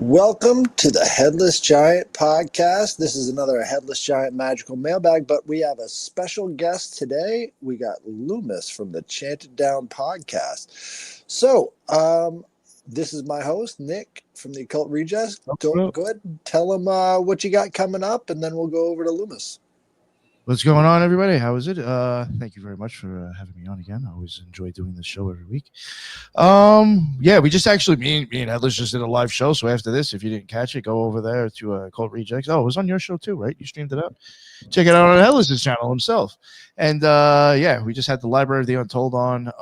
Welcome to the Headless Giant podcast. This is another Headless Giant magical mailbag, but we have a special guest today. We got Luemas from the Chant podcast. So, this is my host, Nick from the Occult Rejects. Go ahead and tell him what you got coming up, and then we'll go over to Luemas. What's going on, everybody? How is it? Thank you very much for having me on again. I always enjoy doing this show every week. We just actually, me and Headless just did a live show. So after this, if you didn't catch it, go over there to Occult Rejects. Oh, it was on your show too, right? You streamed it out. Check it out on Headless's channel himself. And we just had the Library of the Untold on.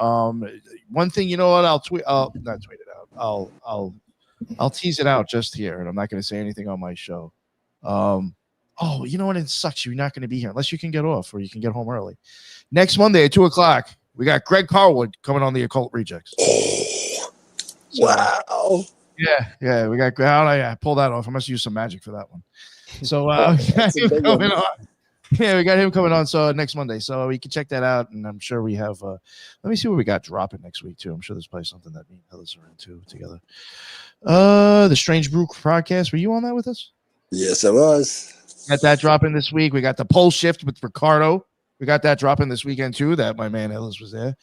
One thing, you know what? I'll not tweet it out. I'll tease it out just here, and I'm not going to say anything on my show. Oh, you know what? It sucks. You're not going to be here unless you can get off or you can get home early. Next Monday at 2:00, we got Greg Carwood coming on the Occult Rejects. Wow. Yeah. We got. I pull that off. I must use some magic for that one. So we got him coming on. Yeah, we got him coming on. So next Monday. So we can check that out. And I'm sure we have. Let me see what we got dropping next week too. I'm sure there's probably something that me and Headless are into together. The Strange Brew podcast. Were you on that with us? Yes, I was. Got that dropping this week. We got the Pole Shift with Ricardo. We got that dropping this weekend too. That my man Ellis was there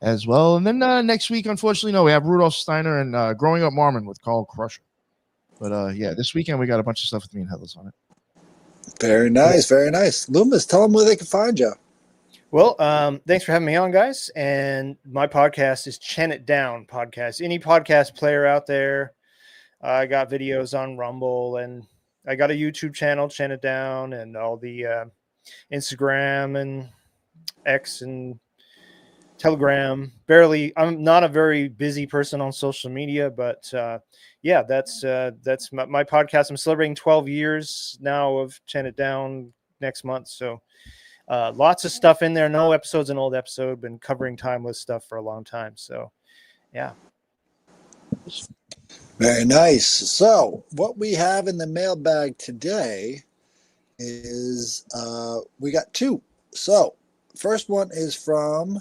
as well. And then next week, unfortunately, we have Rudolph Steiner and Growing Up Mormon with Carl Crusher. But this weekend we got a bunch of stuff with me and Headless on it. Very nice, very nice. Luemas, tell them where they can find you. Well, thanks for having me on, guys. And my podcast is Chant It Down podcast. Any podcast player out there, I got videos on Rumble, and I got a YouTube channel, Chant It Down, and all the Instagram and X and Telegram. I'm not a very busy person on social media, but that's my podcast. I'm celebrating 12 years now of Chant It Down next month. So lots of stuff in there. No episode's an old episode. Been covering timeless stuff for a long time. So, yeah. Very nice. So what we have in the mailbag today is we got two. So first one is from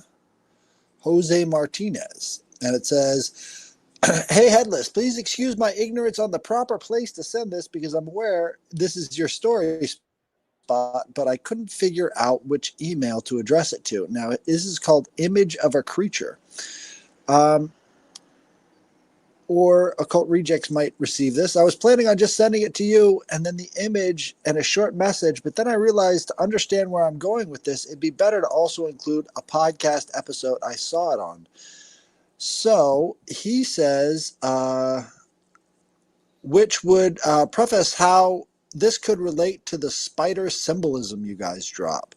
Jose Martinez, and it says, "Hey Headless, please excuse my ignorance on the proper place to send this because I'm aware this is your story spot, but I couldn't figure out which email to address it to. Now this is called Image of a Creature. Or Occult Rejects might receive this. I was planning on just sending it to you and then the image and a short message, but then I realized to understand where I'm going with this, it'd be better to also include a podcast episode I saw it on." So he says, which would preface how this could relate to the spider symbolism you guys drop.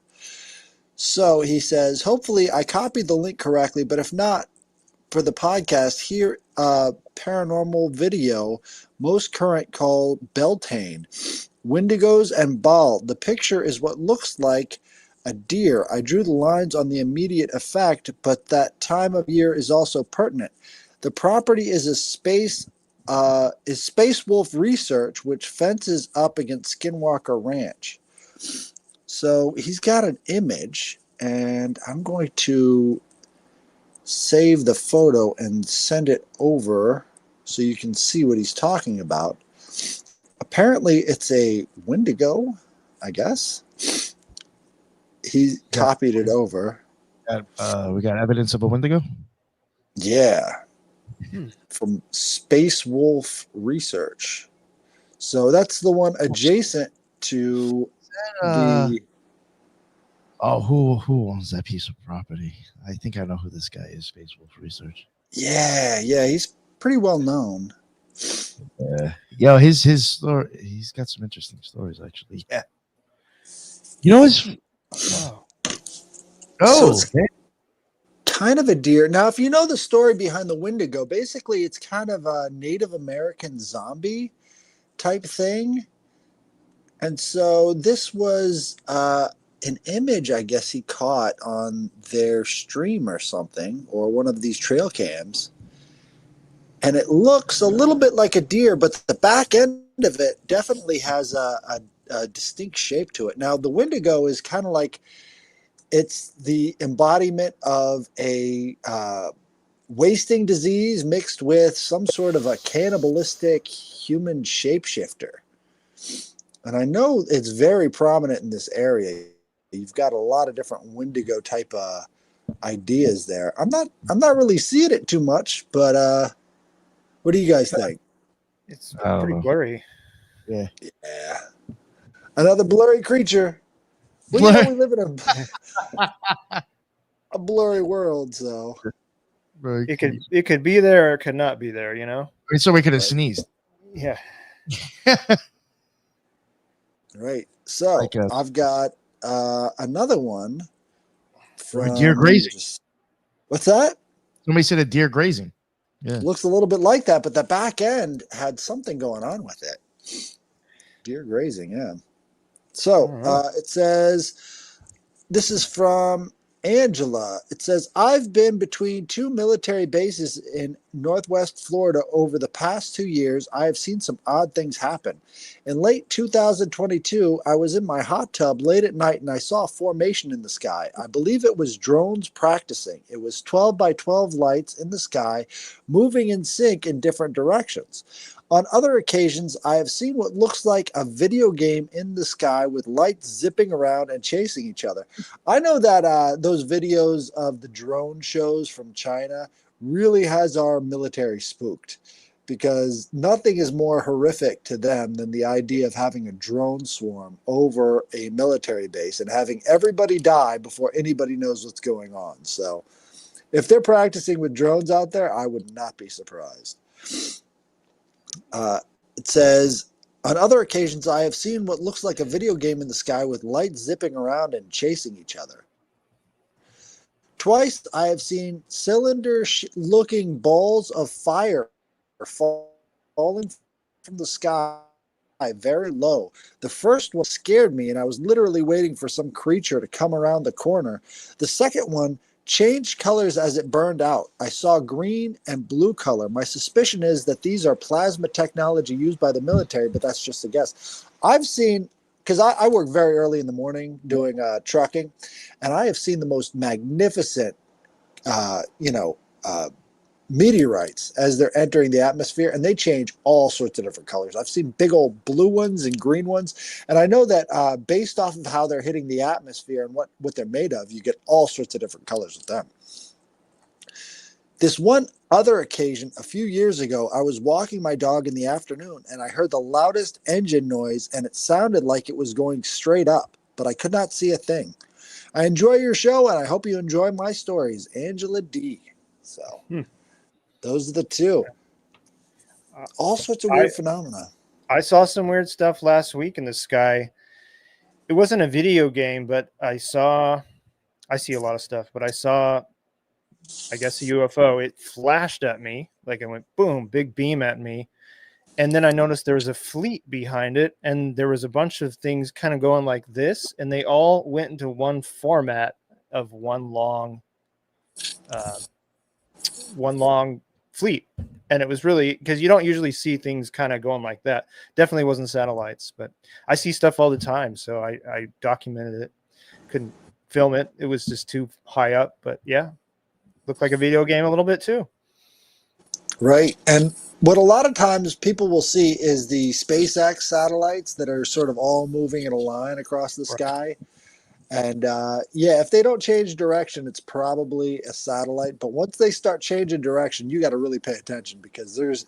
So he says, hopefully I copied the link correctly, but if not, for the podcast, here paranormal video, most current, called Beltane, Wendigos and Baal. The picture is what looks like a deer. I drew the lines on the immediate effect, but that time of year is also pertinent. The property is Space Wolf Research, which fences up against Skinwalker Ranch. So he's got an image, and I'm going to save the photo and send it over so you can see what he's talking about. Apparently it's a Wendigo, I guess. He copied it over. We got evidence of a Wendigo? Yeah. From Space Wolf Research. So that's the one adjacent to the... Oh, who owns that piece of property? I think I know who this guy is, Space Wolf Research. Yeah, he's pretty well known. Yeah, his story, he's got some interesting stories, actually. Yeah. You know his... So it's kind of a deer. Now, if you know the story behind the Wendigo, basically it's kind of a Native American zombie type thing. And so this was... an image, I guess, he caught on their stream or something, or one of these trail cams. And it looks a little bit like a deer, but the back end of it definitely has a distinct shape to it. Now, the Wendigo is kind of like, it's the embodiment of a wasting disease mixed with some sort of a cannibalistic human shapeshifter. And I know it's very prominent in this area. You've got a lot of different Wendigo type ideas there. I'm not really seeing it too much, but what do you guys think? It's I don't pretty know. blurry. Yeah. Yeah. Another blurry creature. Well, you know, we live in a blurry world, so It could be there or it could not be there, you know? So we could have Right. sneezed. Yeah. Right. So Like I've got another one or a deer from grazing. what's that? Somebody said a deer grazing. Yeah. Looks a little bit like that, but the back end had something going on with it. Deer grazing, yeah. So it says, this is from Angela. It says, I've been between two military bases in Northwest Florida over the past 2 years. I have seen some odd things happen. In late 2022, I was in my hot tub late at night and I saw a formation in the sky. I believe it was drones practicing. It was 12 by 12 lights in the sky, moving in sync in different directions. On other occasions, I have seen what looks like a video game in the sky with lights zipping around and chasing each other. I know that those videos of the drone shows from China really has our military spooked, because nothing is more horrific to them than the idea of having a drone swarm over a military base and having everybody die before anybody knows what's going on. So if they're practicing with drones out there, I would not be surprised. It says, on other occasions, I have seen what looks like a video game in the sky with lights zipping around and chasing each other. Twice, I have seen cylinder-looking balls of fire falling from the sky very low. The first one scared me, and I was literally waiting for some creature to come around the corner. The second one changed colors as it burned out. I saw green and blue color. My suspicion is that these are plasma technology used by the military, but that's just a guess. I've seen, because I work very early in the morning doing trucking, and I have seen the most magnificent, meteorites as they're entering the atmosphere, and they change all sorts of different colors. I've seen big old blue ones and green ones, and I know that based off of how they're hitting the atmosphere and what they're made of, you get all sorts of different colors with them. This one other occasion, a few years ago, I was walking my dog in the afternoon, and I heard the loudest engine noise, and it sounded like it was going straight up, but I could not see a thing. I enjoy your show, and I hope you enjoy my stories. Angela D. So those are the two. All sorts of weird phenomena. I saw some weird stuff last week in the sky. It wasn't a video game, but I see a lot of stuff, but I saw, I guess, a UFO. It flashed at me, like it went boom, big beam at me. And then I noticed there was a fleet behind it, and there was a bunch of things kind of going like this, and they all went into one format of one long fleet. And it was really, because you don't usually see things kind of going like that. Definitely wasn't satellites, but I see stuff all the time, so I documented it. Couldn't film it, it was just too high up, but yeah, looked like a video game a little bit too. Right. And what a lot of times people will see is the SpaceX satellites that are sort of all moving in a line across the sky. And if they don't change direction, it's probably a satellite. But once they start changing direction, you got to really pay attention, because there's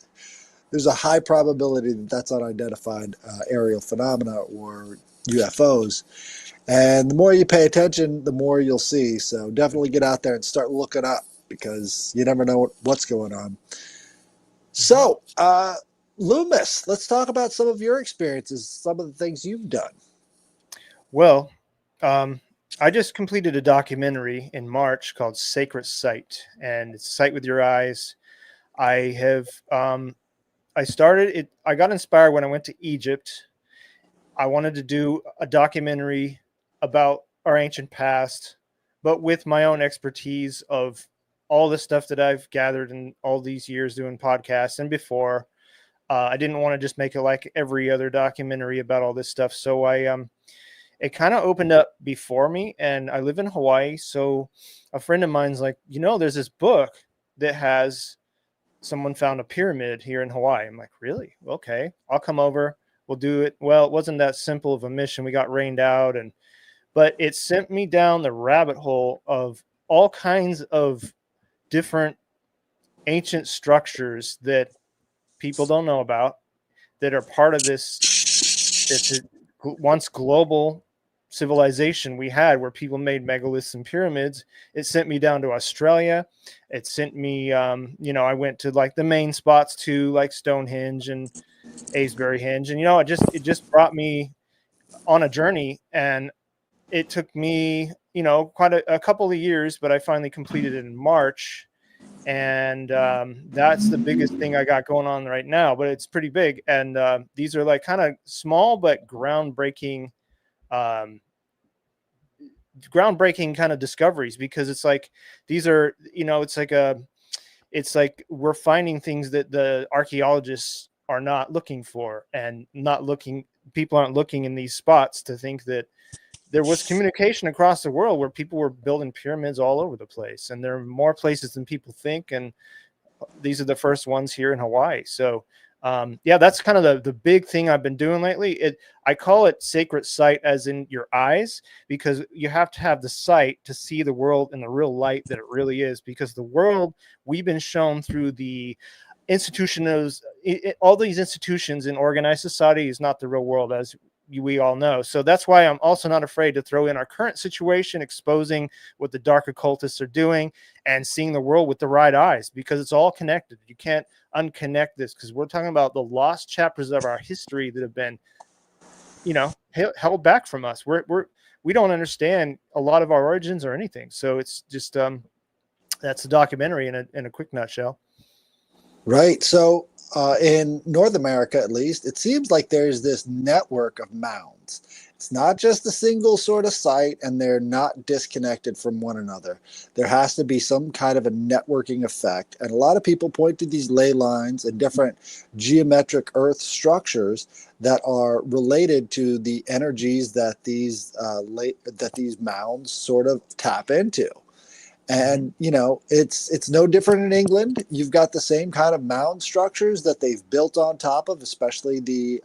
a high probability that that's unidentified aerial phenomena or UFOs. And the more you pay attention, the more you'll see. So definitely get out there and start looking up, because you never know what's going on. So, Luemas, let's talk about some of your experiences, some of the things you've done. Well, I just completed a documentary in March called Sacred Sight, and it's Sight with Your Eyes. I have, I started it. I got inspired when I went to Egypt. I wanted to do a documentary about our ancient past, but with my own expertise of all the stuff that I've gathered in all these years doing podcasts and before. I didn't want to just make it like every other documentary about all this stuff. So it kind of opened up before me, and I live in Hawaii. So a friend of mine's like, there's this book that has someone found a pyramid here in Hawaii. I'm like, really? Okay, I'll come over. We'll do it. Well, it wasn't that simple of a mission. We got rained out, but it sent me down the rabbit hole of all kinds of different ancient structures that people don't know about, that are part of this once global civilization we had, where people made megaliths and pyramids. It sent me down to Australia. It sent me, I went to like the main spots too, like Stonehenge and Avebury Henge, and it just brought me on a journey, and it took me quite a couple of years, but I finally completed it in March. And that's the biggest thing I got going on right now, but it's pretty big. And these are like kind of small but groundbreaking kind of discoveries, because it's like these are, it's like we're finding things that the archaeologists are not looking for, and people aren't looking in these spots to think that there was communication across the world, where people were building pyramids all over the place, and there are more places than people think. And these are the first ones here in Hawaii. So that's kind of the big thing I've been doing lately. I call it sacred sight, as in your eyes, because you have to have the sight to see the world in the real light that it really is, because the world we've been shown through the all these institutions in organized society is not the real world, as we all know. So that's why I'm also not afraid to throw in our current situation, exposing what the dark occultists are doing and seeing the world with the right eyes, because it's all connected. You can't unconnect this, because we're talking about the lost chapters of our history that have been, held back from us. We don't understand a lot of our origins or anything. So it's just that's the documentary in a quick nutshell. Right. So in North America, at least, it seems like there's this network of mounds. It's not just a single sort of site, and they're not disconnected from one another. There has to be some kind of a networking effect. And a lot of people point to these ley lines and different geometric earth structures that are related to the energies that these mounds sort of tap into. And it's no different in England. You've got the same kind of mound structures that they've built on top of, especially the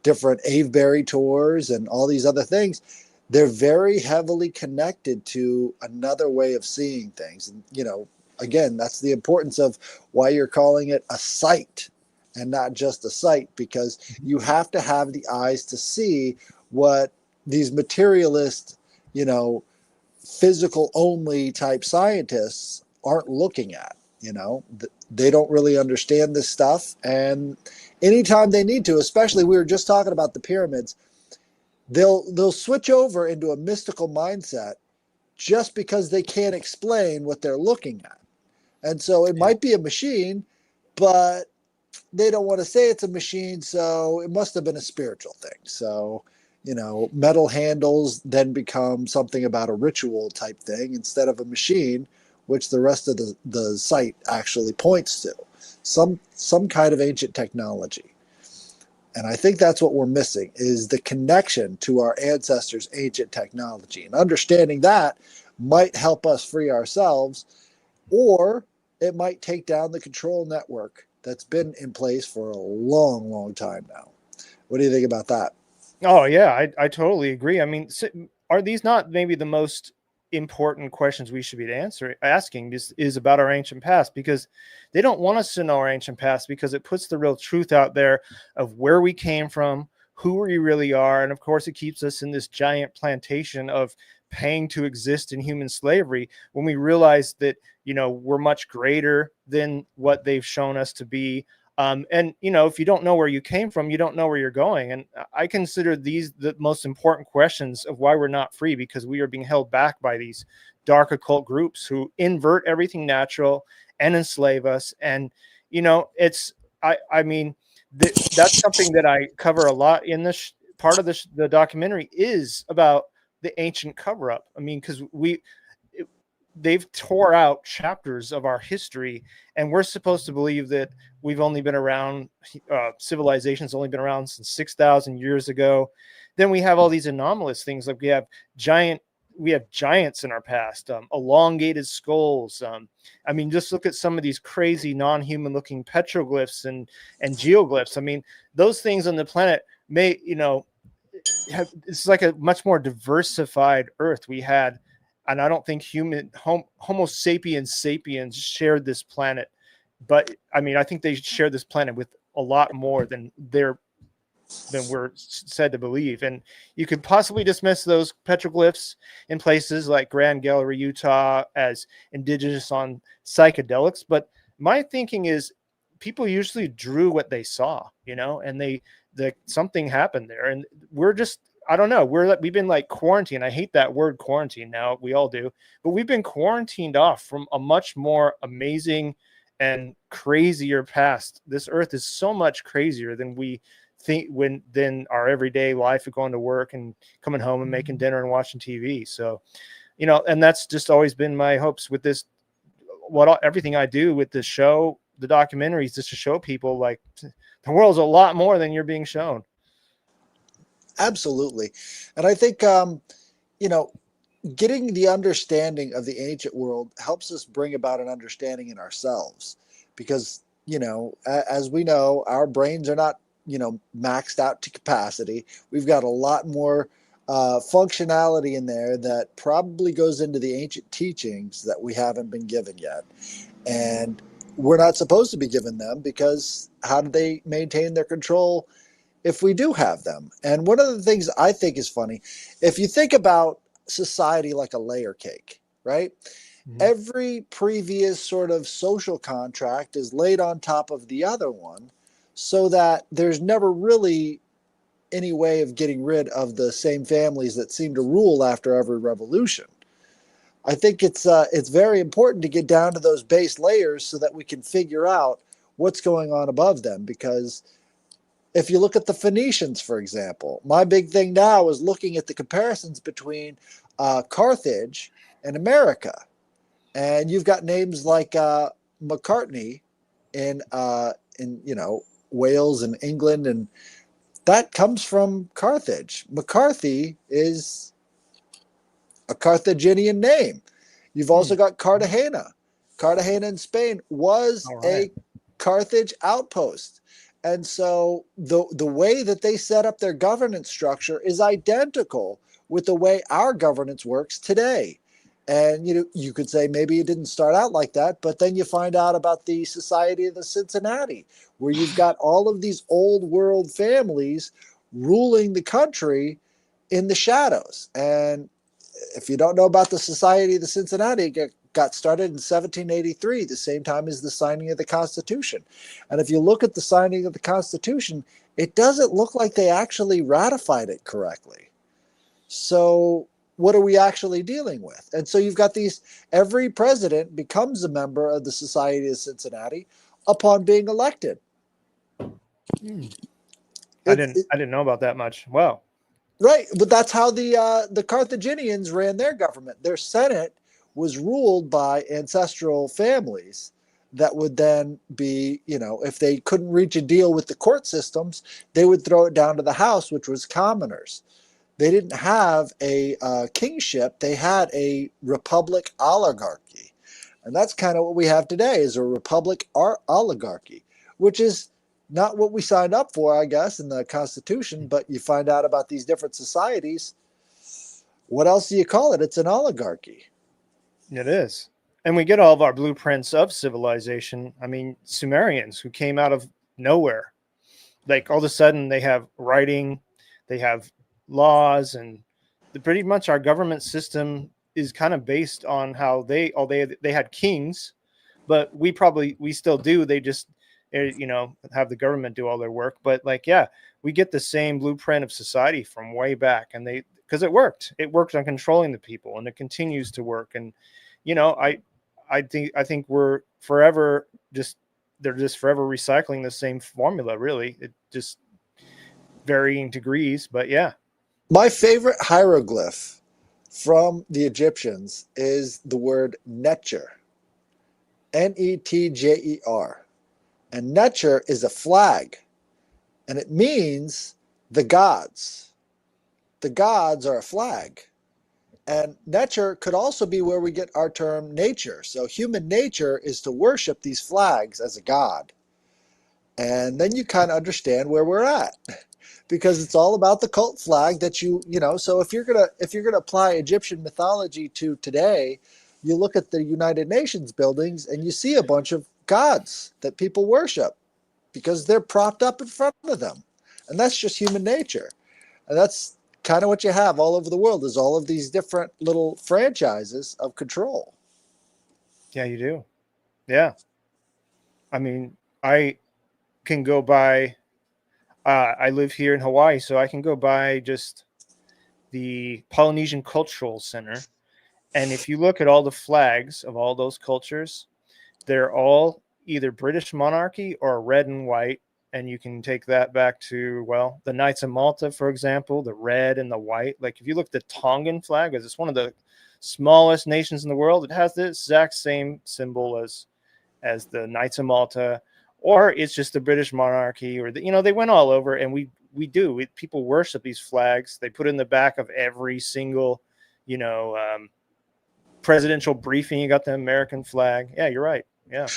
different Avebury tours and all these other things. They're very heavily connected to another way of seeing things. And again, that's the importance of why you're calling it a site and not just a site, because you have to have the eyes to see what these materialist, physical only type scientists aren't looking at. They don't really understand this stuff, and anytime they need to, especially, we were just talking about the pyramids, they'll switch over into a mystical mindset just because they can't explain what they're looking at. And so it might be a machine, but they don't want to say it's a machine, so it must have been a spiritual thing. So metal handles then become something about a ritual type thing instead of a machine, which the rest of the site actually points to. Some kind of ancient technology. And I think that's what we're missing, is the connection to our ancestors' ancient technology. And understanding that might help us free ourselves, or it might take down the control network that's been in place for a long, long time now. What do you think about that? Oh yeah, I totally agree. I mean, are these not maybe the most important questions we should be asking is about our ancient past? Because they don't want us to know our ancient past, because it puts the real truth out there of where we came from, who we really are. And of course, it keeps us in this giant plantation of paying to exist in human slavery, when we realize that, we're much greater than what they've shown us to be. And if you don't know where you came from, you don't know where you're going. And I consider these the most important questions of why we're not free, because we are being held back by these dark occult groups who invert everything natural and enslave us. And that's something that I cover a lot in this part of the documentary, is about the ancient cover-up. I mean, because they've tore out chapters of our history, and we're supposed to believe that we've only been around, civilization's only been around since 6,000 years ago. Then we have all these anomalous things, like we have giant we have giants in our past, elongated skulls. I mean, just look at some of these crazy non-human looking petroglyphs and geoglyphs. I mean, those things on the planet may, it's like a much more diversified Earth we had. And I don't think Homo sapiens sapiens shared this planet. But I mean, I think they share this planet with a lot more than we're said to believe. And you could possibly dismiss those petroglyphs in places like Grand Gallery, Utah, as indigenous on psychedelics. But my thinking is people usually drew what they saw, and something happened there. And we're just, I don't know, we've been like quarantined. I hate that word quarantine now. We all do, but we've been quarantined off from a much more amazing and crazier past. This earth is so much crazier than we think than our everyday life of going to work and coming home and making dinner and watching TV. So, and that's just always been my hopes with this, everything I do with this show, the documentaries, just to show people like the world's a lot more than you're being shown. Absolutely. And I think, getting the understanding of the ancient world helps us bring about an understanding in ourselves, because, as we know, our brains are not, maxed out to capacity. We've got a lot more functionality in there that probably goes into the ancient teachings that we haven't been given yet. And we're not supposed to be given them, because how do they maintain their control if we do have them? And one of the things I think is funny, if you think about society like a layer cake, right? Mm-hmm. Every previous sort of social contract is laid on top of the other one, so that there's never really any way of getting rid of the same families that seem to rule after every revolution. I think it's very important to get down to those base layers so that we can figure out what's going on above them. Because if you look at the Phoenicians, for example, my big thing now is looking at the comparisons between Carthage and America. And you've got names like McCartney in Wales and England, and that comes from Carthage. McCarthy is a Carthaginian name. You've also got Cartagena. Cartagena in Spain was a Carthage outpost. And so the way that they set up their governance structure is identical with the way our governance works today. And you could say maybe it didn't start out like that, but then you find out about the Society of the Cincinnati, where you've got all of these old world families ruling the country in the shadows. And if you don't know about the Society of the Cincinnati, it got started in 1783, the same time as the signing of the Constitution. And if you look at the signing of the Constitution, it doesn't look like they actually ratified it correctly. So what are we actually dealing with? And so you've got every president becomes a member of the Society of Cincinnati upon being elected. I didn't know about that much. Wow. Right, but that's how the Carthaginians ran their government. Their Senate was ruled by ancestral families that would then be, if they couldn't reach a deal with the court systems, they would throw it down to the House, which was commoners. They didn't have a kingship. They had a republic oligarchy. And that's kind of what we have today, is a republic oligarchy, which is not what we signed up for, I guess, in the Constitution. But you find out about these different societies. What else do you call it? It's an oligarchy. It is. And we get all of our blueprints of civilization. I mean, Sumerians who came out of nowhere. Like all of a sudden they have writing, they have laws, and pretty much our government system is kind of based on how they had kings, but we still do. They just, have the government do all their work. But we get the same blueprint of society from way back, and because it worked on controlling the people, and it continues to work. And, I think we're forever they're just forever recycling the same formula, really. It just varying degrees, but yeah. My favorite hieroglyph from the Egyptians is the word Netjer, Netjer. And Netjer is a flag, and it means the gods. The gods are a flag. And nature could also be where we get our term nature. So human nature is to worship these flags as a god. And then you kind of understand where we're at, because it's all about the cult flag that so if you're gonna apply Egyptian mythology to today, you look at the United Nations buildings and you see a bunch of gods that people worship because they're propped up in front of them. And that's just human nature. And that's kind of what you have all over the world, is all of these different little franchises of control. Yeah, you do. Yeah. I mean, I can go by, I live here in Hawaii, so I can go by just the Polynesian Cultural Center. And if you look at all the flags of all those cultures, they're all either British monarchy or red and white. And you can take that back to, well, the Knights of Malta, for example, the red and the white. Like if you look at the Tongan flag, as it's one of the smallest nations in the world, it has the exact same symbol as the Knights of Malta, or it's just the British monarchy, or they went all over. And people worship these flags. They put in the back of every single, presidential briefing. You got the American flag. Yeah, you're right. Yeah.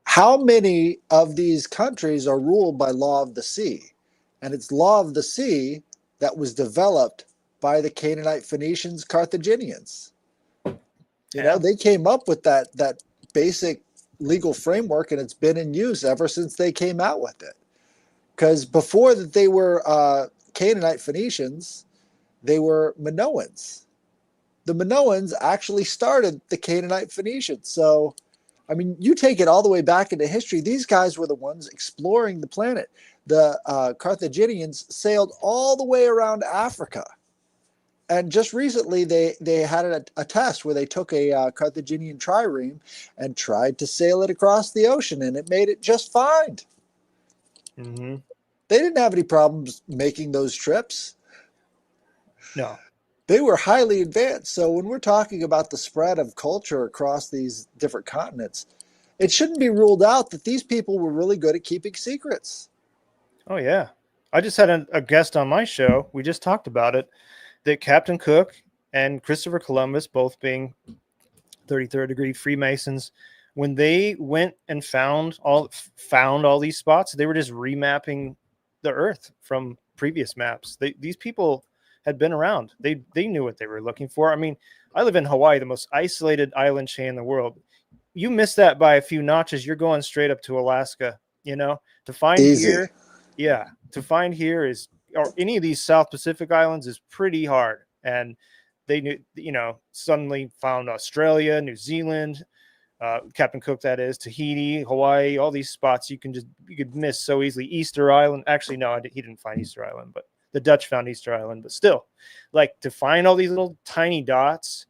How many of these countries are ruled by law of the sea? And it's law of the sea that was developed by the Canaanite Phoenicians, Carthaginians. They came up with that basic legal framework, and it's been in use ever since they came out with it. Because before that, they were Canaanite Phoenicians, they were Minoans. The Minoans actually started the Canaanite Phoenicians. So, I mean, you take it all the way back into history, these guys were the ones exploring the planet. The Carthaginians sailed all the way around Africa. And just recently, they had a test where they took a Carthaginian trireme and tried to sail it across the ocean, and it made it just fine. Mm-hmm. They didn't have any problems making those trips. No. They were highly advanced. So when we're talking about the spread of culture across these different continents, it shouldn't be ruled out that these people were really good at keeping secrets. Oh, yeah. I just had a guest on my show. We just talked about it, that Captain Cook and Christopher Columbus, both being 33rd degree Freemasons, when they went and found all these spots, they were just remapping the earth from previous maps. These people had been around. They knew what they were looking for. I mean, I live in Hawaii, the most isolated island chain in the world. You miss that by a few notches, you're going straight up to Alaska. To find Easy. here, yeah, to find here is, or any of these South Pacific islands, is pretty hard. And they knew, suddenly found Australia, New Zealand, Captain Cook, that is, Tahiti, Hawaii, all these spots you could miss so easily. Easter Island. Actually, no, he didn't find Easter Island, but the Dutch found Easter Island. But still, like, to find all these little tiny dots,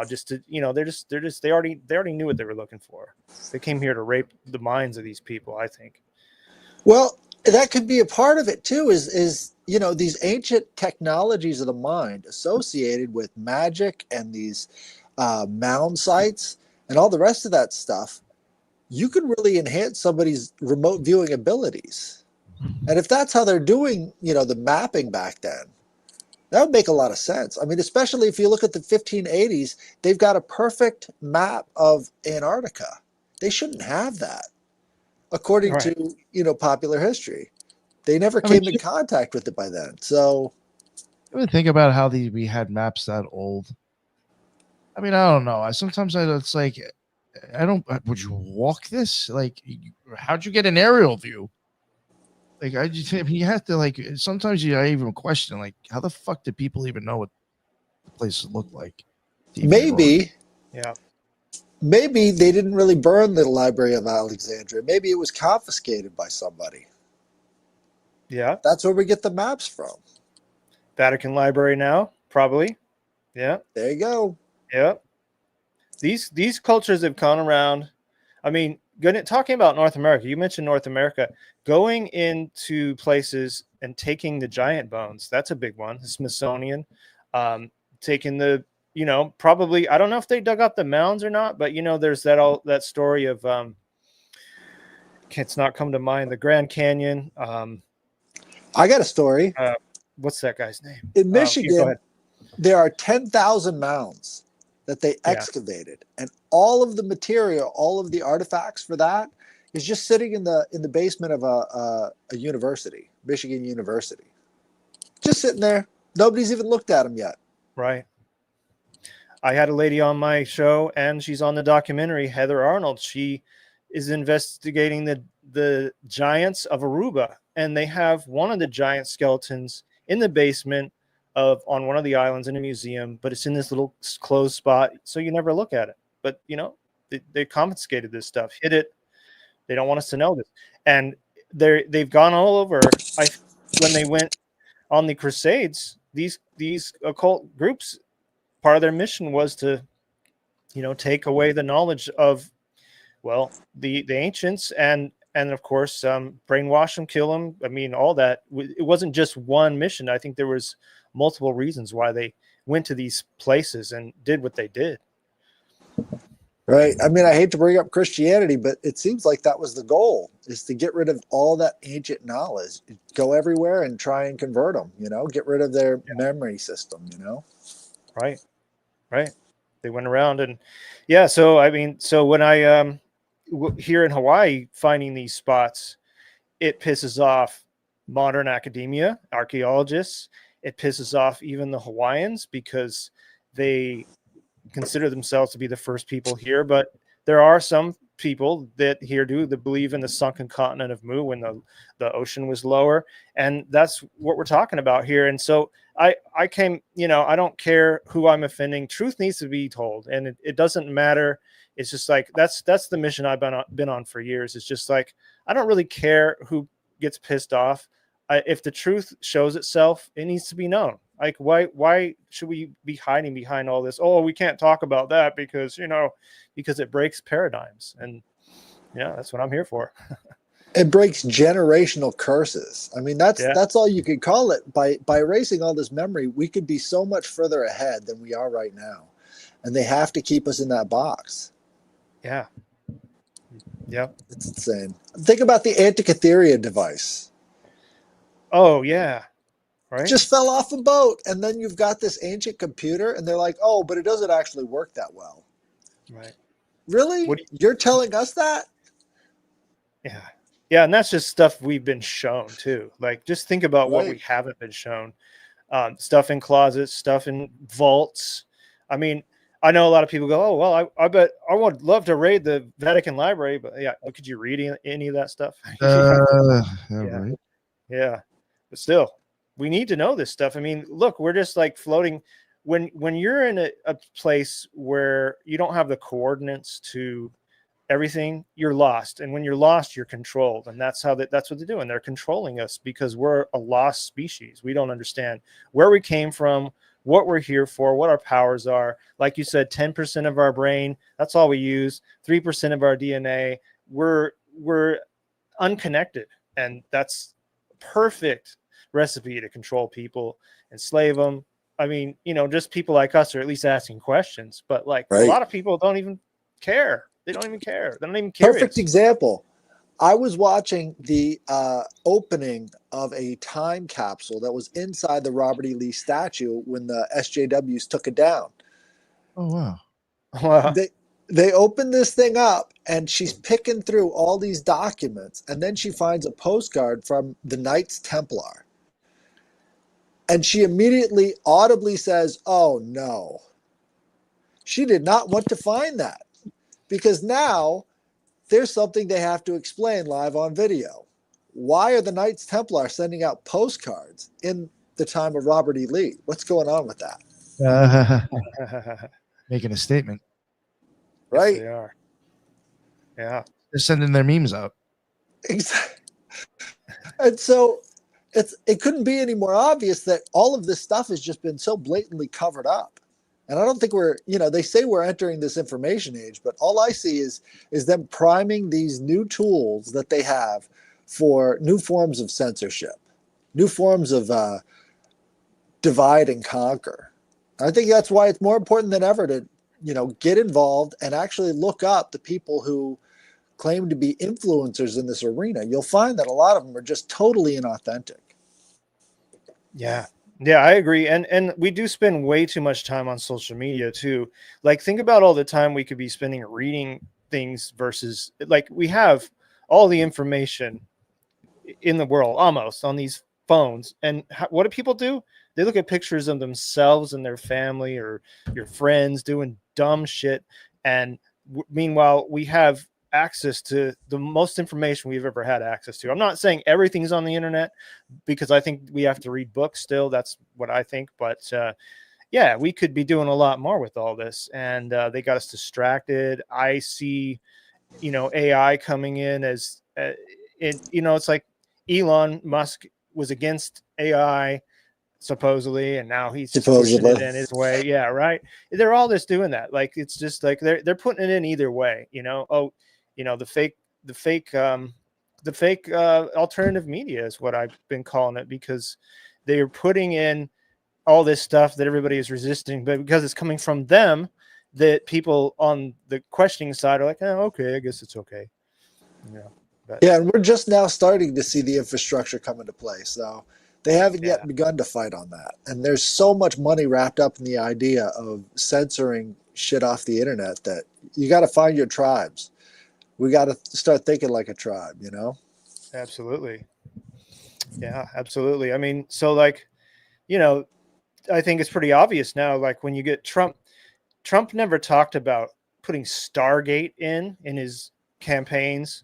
just to, they already knew what they were looking for. They came here to rape the minds of these people, I think. Well, that could be a part of it too, is these ancient technologies of the mind associated with magic and these mound sites and all the rest of that stuff. You could really enhance somebody's remote viewing abilities. And if that's how they're doing, the mapping back then, that would make a lot of sense. I mean, especially if you look at the 1580s, they've got a perfect map of Antarctica. They shouldn't have that, according to, popular history. They never came in contact with it by then. So, I would think about how we had maps that old. I mean, I don't know. It's like, would you walk this? Like, how'd you get an aerial view? Like, you have to, sometimes I even question, like, how the fuck did people even know what the places look like? Maybe they didn't really burn the Library of Alexandria. Maybe it was confiscated by somebody. Yeah. That's where we get the maps from. Vatican Library now, probably. Yeah. There you go. Yeah. These cultures have gone around. I mean, talking about North America, you mentioned North America, going into places and taking the giant bones. That's a big one. The Smithsonian, taking the, probably, I don't know if they dug up the mounds or not, but there's that story of, it's not come to mind, the Grand Canyon. I got a story. What's that guy's name? In Michigan, go ahead. there are 10,000 mounds that they excavated, and all of the material, all of the artifacts for that is just sitting in the basement of a university, Michigan University, just sitting there. Nobody's even looked at them yet. Right. I had a lady on my show, and she's on the documentary, Heather Arnold. She is investigating the giants of Aruba, and they have one of the giant skeletons in the basement on one of the islands in a museum, but it's in this little closed spot, so you never look at it. But they confiscated this stuff, hid it. They don't want us to know this, and they've gone all over. When they went on the Crusades, these occult groups, part of their mission was to take away the knowledge of the ancients, and of course brainwash them, kill them. I mean, all that. It wasn't just one mission. I think there was multiple reasons why they went to these places and did what they did. Right. I mean, I hate to bring up Christianity, but it seems like that was the goal, is to get rid of all that ancient knowledge, go everywhere and try and convert them, get rid of their memory system, Right. They went around and so when I here in Hawaii, finding these spots, it pisses off modern academia, archaeologists. It pisses off even the Hawaiians, because they consider themselves to be the first people here. But there are some people that believe in the sunken continent of Mu when the ocean was lower. And that's what we're talking about here. And so I I don't care who I'm offending. Truth needs to be told. And it doesn't matter. It's just like, that's the mission I've been on for years. It's just like, I don't really care who gets pissed off. If the truth shows itself, it needs to be known. Like, why should we be hiding behind all this? Oh, we can't talk about that because it breaks paradigms. And that's what I'm here for. It breaks generational curses. I mean, that's all you could call it. By erasing all this memory, we could be so much further ahead than we are right now. And they have to keep us in that box. Yeah. It's insane. Think about the Antikythera device. Oh, yeah. Right. Just fell off a boat, and then you've got this ancient computer, and they're like, oh, but it doesn't actually work that well. Right. Really? You're telling us that? Yeah, and that's just stuff we've been shown too. Like, just think about what we haven't been shown. Stuff in closets, stuff in vaults. I mean, I know a lot of people go, oh, well, I bet I would love to raid the Vatican Library, but could you read any of that stuff? Right. Yeah, but still, we need to know this stuff. I mean, look, we're just like floating. When you're in a place where you don't have the coordinates to everything, you're lost. And when you're lost, you're controlled. And that's what they're doing. They're controlling us because we're a lost species. We don't understand where we came from, what we're here for, what our powers are. Like you said, 10% of our brain, that's all we use. 3% of our DNA. We're unconnected. And that's perfect recipe to control people, enslave them. I mean, just people like us are at least asking questions, but a lot of people don't even care. They don't even care. They're not even curious. Perfect example. I was watching the opening of a time capsule that was inside the Robert E. Lee statue when the SJWs took it down. Oh, wow. They opened this thing up, and she's picking through all these documents, and then she finds a postcard from the Knights Templar. And she immediately audibly says, oh, no. She did not want to find that, because now there's something they have to explain live on video. Why are the Knights Templar sending out postcards in the time of Robert E. Lee? What's going on with that? Making a statement. Right? Yes, they are. Yeah. They're sending their memes out. Exactly. And so it couldn't be any more obvious that all of this stuff has just been so blatantly covered up. And I don't think they say we're entering this information age, but all I see is them priming these new tools that they have for new forms of censorship, new forms of divide and conquer. I think that's why it's more important than ever to, get involved and actually look up the people who claim to be influencers in this arena. You'll find that a lot of them are just totally inauthentic. Yeah. Yeah, I agree. And we do spend way too much time on social media too. Like, think about all the time we could be spending reading things versus, like, we have all the information in the world almost on these phones. And what do people do? They look at pictures of themselves and their family or your friends doing dumb shit. And meanwhile, we have access to the most information we've ever had access to. I'm not saying everything's on the internet, because I think we have to read books still. That's what I think. But yeah, we could be doing a lot more with all this. And they got us distracted. I see, AI coming in as it's like Elon Musk was against AI supposedly, and now he's just pushing Supposedly. it in his way. Yeah, right. They're all just doing that. Like, it's just like they're putting it in either way. Oh, the fake alternative media is what I've been calling it, because they are putting in all this stuff that everybody is resisting, but because it's coming from them, that people on the questioning side are like, oh, okay, I guess it's okay. But Yeah, and we're just now starting to see the infrastructure come into play. So they haven't yeah, yet begun to fight on that. And there's so much money wrapped up in the idea of censoring shit off the internet that you got to find your tribes. We got to start thinking like a tribe, you know? absolutely. Yeah, absolutely. I mean, so like, you know, I think it's pretty obvious now. Like, when you get Trump never talked about putting Stargate in his campaigns,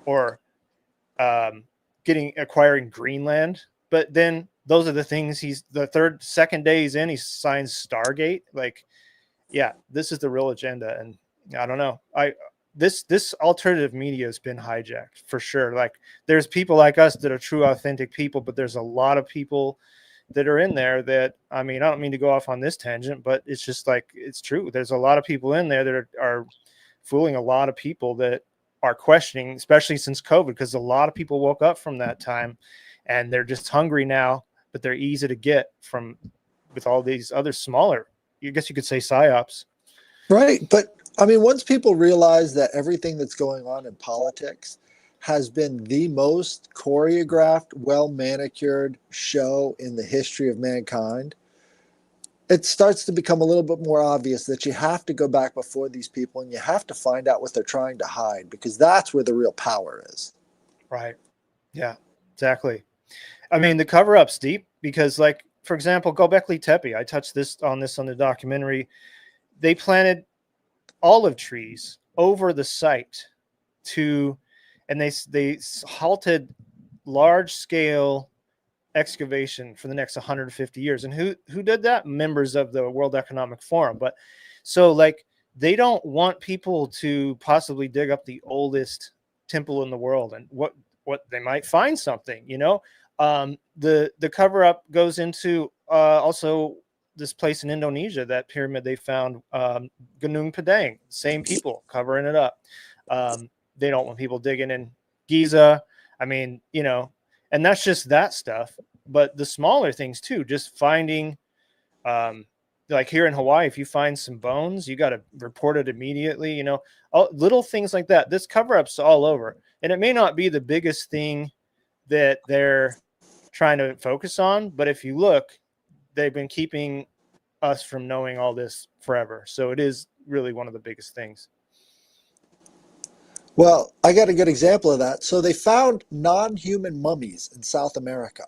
or acquiring Greenland. But then those are the things the second day he's in, he signs Stargate. Like, yeah, this is the real agenda. And I don't know. This alternative media has been hijacked for sure. Like, there's people like us that are true, authentic people, but there's a lot of people that are in there that, I mean, I don't mean to go off on this tangent, but it's just like, it's true. There's a lot of people in there that are fooling a lot of people that are questioning, especially since COVID, because a lot of people woke up from that time and they're just hungry now, but they're easy to get from with all these other smaller, I guess you could say, psyops. Right. But I mean, once people realize that everything that's going on in politics has been the most choreographed, well manicured show in the history of mankind, it starts to become a little bit more obvious that you have to go back before these people and you have to find out what they're trying to hide, because that's where the real power is. Right. Yeah, exactly. I mean, the cover up's deep because, like, for example, Gobekli Tepe, I touched on the documentary. They planted olive trees over the site and they halted large scale excavation for the next 150 years. And who did that? Members of the World Economic Forum. But so, like, they don't want people to possibly dig up the oldest temple in the world, and what they might find something, the cover up goes into also this place in Indonesia, that pyramid they found, Gunung Padang, same people covering it up. They don't want people digging in Giza. I mean, and that's just that stuff. But the smaller things too, just finding, like here in Hawaii, if you find some bones, you got to report it immediately. Little things like that. This cover up's all over, and it may not be the biggest thing that they're trying to focus on, but if you look, they've been keeping us from knowing all this forever. So it is really one of the biggest things. Well, I got a good example of that. So they found non human mummies in South America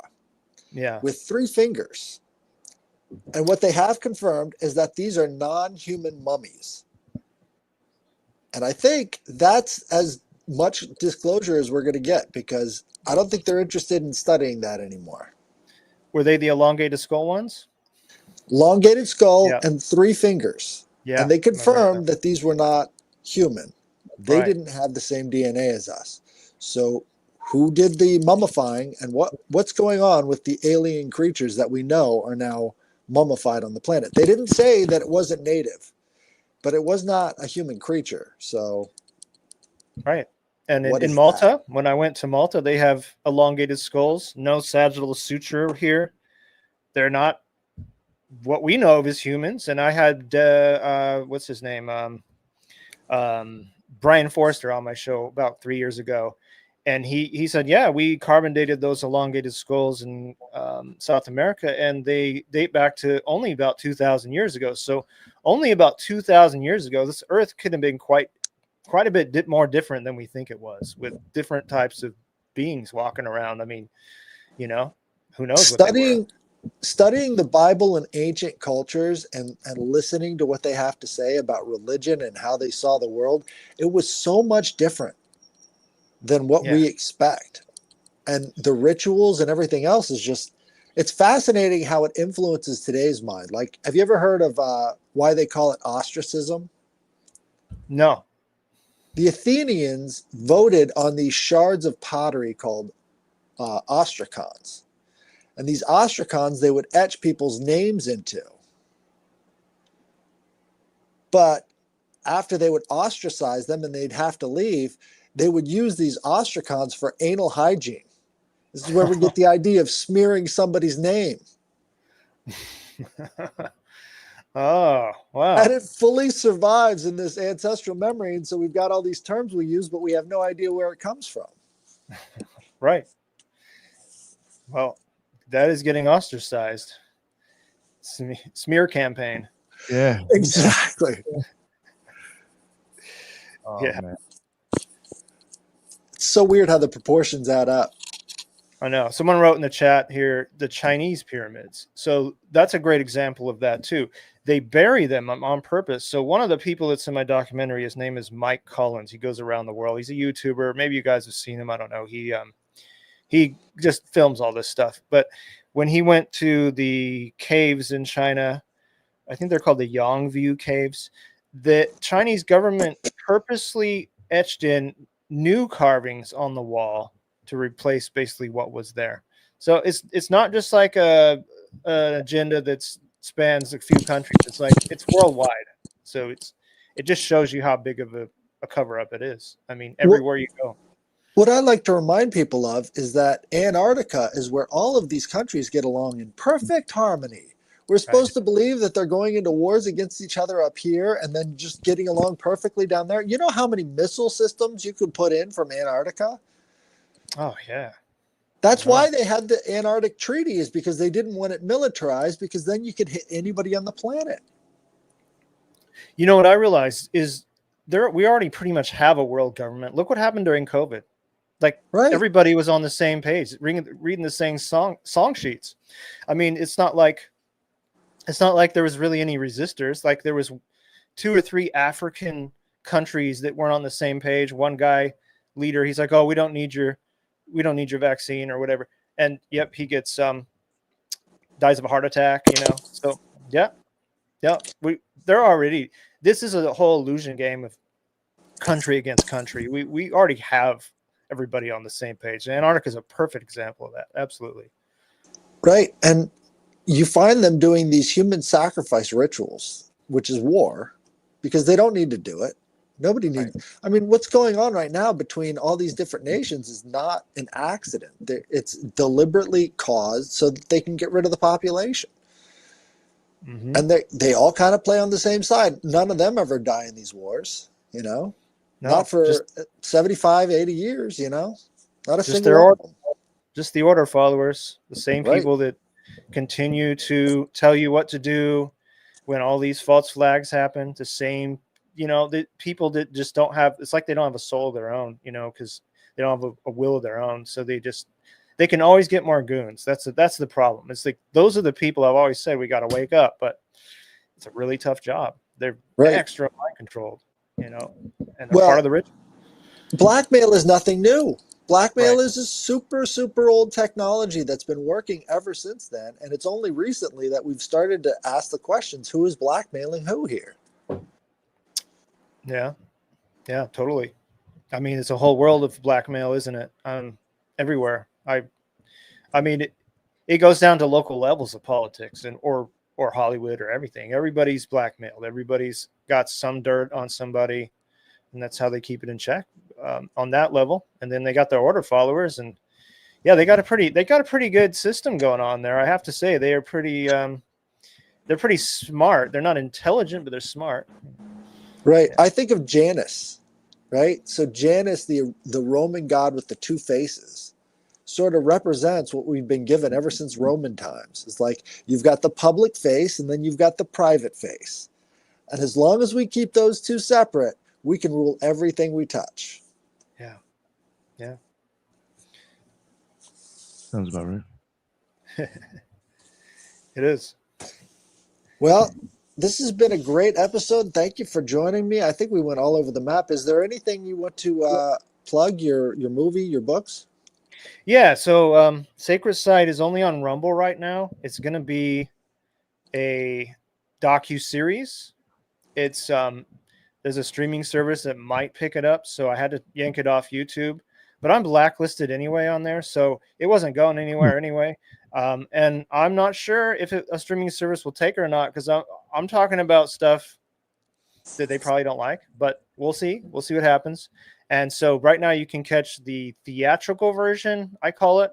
Yeah. with 3 fingers. And what they have confirmed is that these are non human mummies. And I think that's as much disclosure as we're going to get, because I don't think they're interested in studying that anymore. Were they the elongated skull ones? Elongated skull Yeah. and 3 fingers. Yeah. And they confirmed that these were not human. They Right. didn't have the same DNA as us. So who did the mummifying, and what's going on with the alien creatures that we know are now mummified on the planet? They didn't say that it wasn't native, but it was not a human creature. So right. And what in is that? Malta, when I went to Malta, they have elongated skulls, no sagittal suture here. They're not what we know of as humans. And I had what's his name, Brian Forrester on my show about 3 years ago, And he said, yeah, we carbon dated those elongated skulls in South America, and they date back to only about 2,000 years ago. So only about 2,000 years ago, this Earth could have been quite a bit more different than we think it was, with different types of beings walking around. I mean, who knows what they were. Studying the Bible and ancient cultures and listening to what they have to say about religion and how they saw the world, it was so much different than what Yeah. we expect. And the rituals and everything else is just, it's fascinating how it influences today's mind. Like, have you ever heard of why they call it ostracism? No. The Athenians voted on these shards of pottery called ostracons. And these ostracons they would etch people's names into. But after they would ostracize them and they'd have to leave, they would use these ostracons for anal hygiene. This is where we get the idea of smearing somebody's name. Oh, wow. And it fully survives in this ancestral memory. And so we've got all these terms we use, but we have no idea where it comes from. Right. Well, that is getting ostracized. Smear campaign. Yeah. Exactly. Oh, Yeah. man. It's so weird how the proportions add up. I know. Someone wrote in the chat here, the Chinese pyramids. So that's a great example of that too. They bury them on purpose. So one of the people that's in my documentary, his name is Mike Collins. He goes around the world. He's a YouTuber. Maybe you guys have seen him. I don't know. He just films all this stuff. But when he went to the caves in China, I think they're called the Yangview caves, the Chinese government purposely etched in new carvings on the wall to replace basically what was there. So it's not just like an agenda that spans a few countries. It's worldwide. So it just shows you how big of a cover up it is. I mean, everywhere you go. What I like to remind people of is that Antarctica is where all of these countries get along in perfect harmony. We're supposed to believe that they're going into wars against each other up here and then just getting along perfectly down there. You know how many missile systems you could put in from Antarctica? Oh, yeah. That's why they had the Antarctic Treaty, is because they didn't want it militarized, because then you could hit anybody on the planet. You know what I realized is we already pretty much have a world government. Look what happened during COVID. Everybody was on the same page, reading the same song sheets. I mean, it's not like there was really any resistors. Like there was 2 or 3 African countries that weren't on the same page. One guy leader, he's like, "Oh, we don't need your vaccine or whatever." And yep, he gets dies of a heart attack, So yeah. This is a whole illusion game of country against country. We already have everybody on the same page. Antarctica is a perfect example of that. Absolutely. Right. And you find them doing these human sacrifice rituals, which is war, because they don't need to do it. Nobody needs. Right. I mean, what's going on right now between all these different nations is not an accident. It's deliberately caused so that they can get rid of the population. Mm-hmm. And they all kind of play on the same side. None of them ever die in these wars, No, not for 75, 80 years, Not a single one of them. Just the order followers, the same people that continue to tell you what to do when all these false flags happen. The same, the people that just don't have, it's like they don't have a soul of their own, because they don't have a will of their own. So they can always get more goons. That's the problem. It's like, those are the people I've always said we got to wake up, but it's a really tough job. They're extra mind controlled, and they're part of the ritual. Blackmail is nothing new. Blackmail is a super, super old technology that's been working ever since then. And it's only recently that we've started to ask the questions, who is blackmailing who here? Yeah. Yeah, totally. I mean, it's a whole world of blackmail, isn't it? Everywhere. I mean, it goes down to local levels of politics or Hollywood or everything. Everybody's blackmailed. Everybody's got some dirt on somebody, and that's how they keep it in check on that level. And then they got their order followers, and yeah, they got a pretty good system going on there. I have to say, they are pretty they're pretty smart. They're not intelligent, but they're smart. Right. Yeah. I think of Janus. right? So Janus, the Roman god with the two faces, sort of represents what we've been given ever since Roman times. It's like you've got the public face and then you've got the private face. And as long as we keep those two separate, we can rule everything we touch. Yeah. Yeah. Sounds about right. It is. Well, this has been a great episode. Thank you for joining me. I think we went all over the map. Is there anything you want to plug, your movie, your books? Yeah. So Sacred Site is only on Rumble right now. It's going to be a docu-series. It's there's a streaming service that might pick it up, so I had to yank it off YouTube. But I'm blacklisted anyway on there, so it wasn't going anywhere anyway. And I'm not sure if a streaming service will take it or not, because I'm talking about stuff that they probably don't like. But we'll see. We'll see what happens. And so right now you can catch the theatrical version, I call it,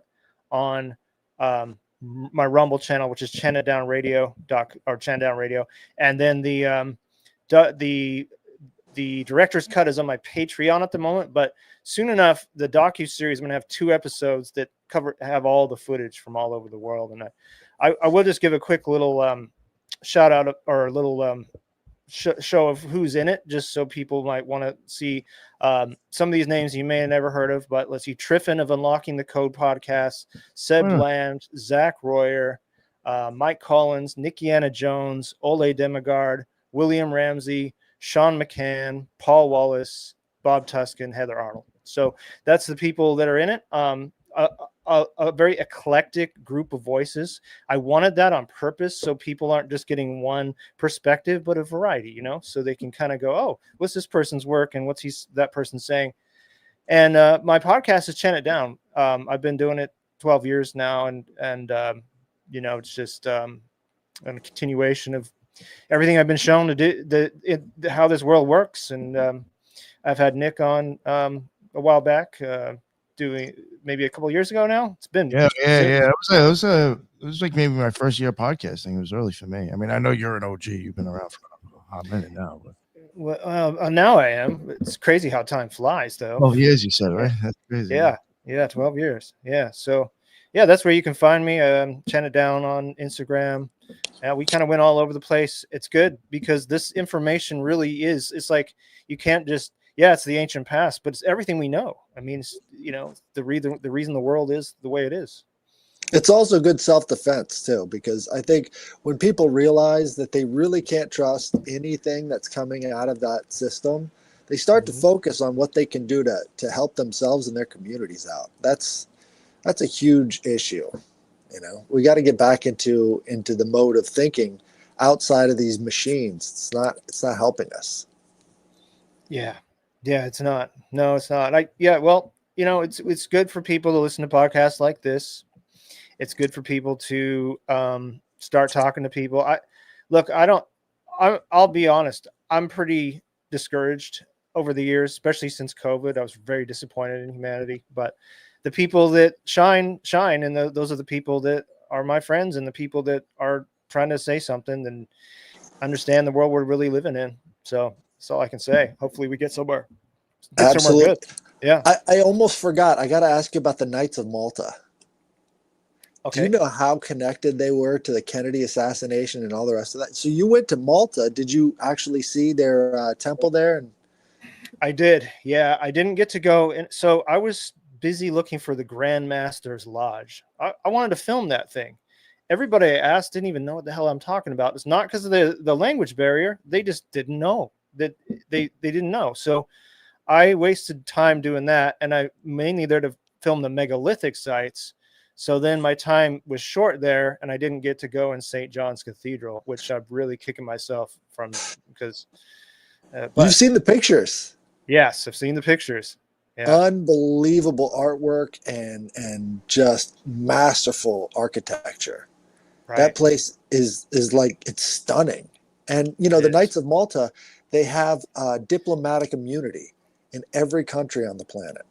on my Rumble channel, which is Chant Down Radio or Chant Down Radio, and then the director's cut is on my Patreon at the moment. But soon enough, the docu-series, I'm going to have 2 episodes that have all the footage from all over the world. And I will just give a quick little shout out or a little show of who's in it, just so people might want to see some of these names you may have never heard of. But let's see: Triffin of Unlocking the Code podcast, Seb Bland, Zach Royer, Mike Collins, Nikiana Jones, Ole Demigard, William Ramsey, Sean McCann, Paul Wallace, Bob Tuskin, Heather Arnold. So that's the people that are in it. A very eclectic group of voices. I wanted that on purpose, so people aren't just getting one perspective, but a variety, so they can kind of go, oh, what's this person's work and what's that person saying? And my podcast is Chant It Down. I've been doing it 12 years now, and it's just a continuation of everything I've been shown to do, how this world works. And I've had Nick on a while back, doing maybe a couple of years ago now. It's been yeah. It was like maybe my first year podcasting. It was early for me. I mean, I know you're an OG. You've been around for a hot minute now. But well, now I am. It's crazy how time flies, though. 12 years, you said, right? That's crazy. Yeah, 12 years. Yeah, so yeah, that's where you can find me. Chant It Down on Instagram. We kind of went all over the place. It's good because this information really is. It's like you can't just. Yeah, it's the ancient past, but it's everything we know. I mean, it's, the reason the world is the way it is. It's also good self-defense too, because I think when people realize that they really can't trust anything that's coming out of that system, they start to focus on what they can do to help themselves and their communities out. That's a huge issue. We got to get back into the mode of thinking outside of these machines. It's not helping us. Yeah, it's not. No, it's not. It's good for people to listen to podcasts like this. It's good for people to start talking to people. I'll be honest. I'm pretty discouraged over the years, especially since COVID. I was very disappointed in humanity. But the people that shine, and those are the people that are my friends and the people that are trying to say something and understand the world we're really living in. So that's all I can say. Hopefully we get somewhere. Absolutely. Good. Yeah. I almost forgot. I got to ask you about the Knights of Malta. Okay. Do you know how connected they were to the Kennedy assassination and all the rest of that? So you went to Malta. Did you actually see their temple there? I did. Yeah, I didn't get to go. And so I was busy looking for the Grand Master's Lodge. I wanted to film that thing. Everybody I asked didn't even know what the hell I'm talking about. It's not because of the language barrier. They just didn't know. That they didn't know. So I wasted time doing that, and I mainly there to film the megalithic sites. So then my time was short there, and I didn't get to go in St. John's Cathedral, which I'm really kicking myself from because. You've seen the pictures. Yes, I've seen the pictures. Yeah. Unbelievable artwork and just masterful architecture. Right. That place is like, it's stunning. And the Knights of Malta, they have diplomatic immunity in every country on the planet.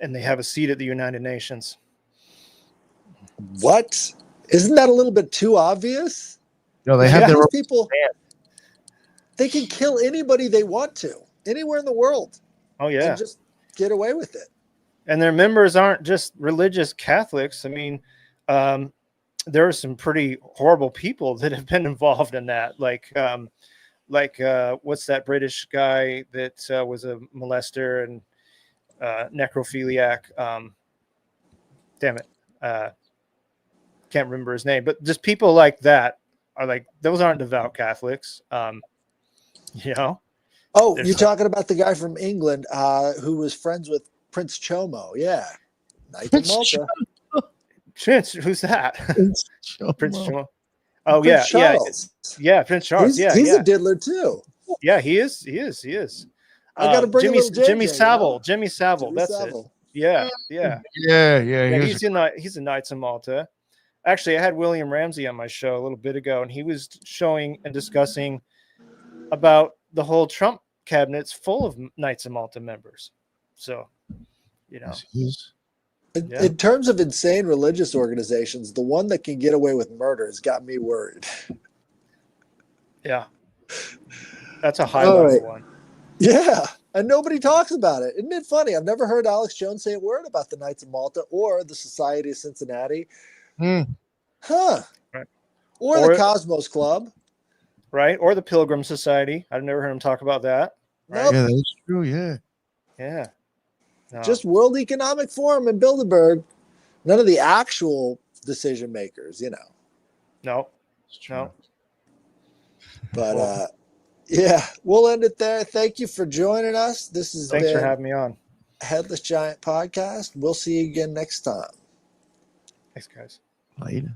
And they have a seat at the United Nations. What? Isn't that a little bit too obvious? No, they have their own people. They can kill anybody they want to, anywhere in the world. Oh yeah. and just get away with it. And their members aren't just religious Catholics. I mean, there are some pretty horrible people that have been involved in that. Like what's that British guy that was a molester and necrophiliac? Damn it. Can't remember his name, but just people like that are like, those aren't devout Catholics. You know? Oh, There's you're some- talking about the guy from England who was friends with Prince Chomo. Yeah. Knights of Malta. Prince, who's that? Prince Charles. Oh Prince yeah, Charles. yeah, Prince Charles. He's a diddler too. Yeah, he is. I got to bring Jimmy, a little JJ, Jimmy Savile. You know? Jimmy Savile. Jimmy That's Savile. it. Yeah. He's He's a Knights of Malta. Actually, I had William Ramsey on my show a little bit ago, and he was showing and discussing about the whole Trump cabinet's full of Knights of Malta members. So, you know, In terms of insane religious organizations, the one that can get away with murder has got me worried. yeah, that's a high level one. Yeah, and nobody talks about it. Isn't it funny? I've never heard Alex Jones say a word about the Knights of Malta or the Society of Cincinnati. Huh. Right. Or the Cosmos Club. Right. Or the Pilgrim Society. I've never heard him talk about that. Right? Nope. Yeah, that's true. Yeah. Yeah. No. Just World Economic Forum in Bilderberg. None of the actual decision makers, you know. No. But yeah, we'll end it there. Thank you for joining us. Thanks for having me on. Headless Giant Podcast. We'll see you again next time. Thanks, guys. Later.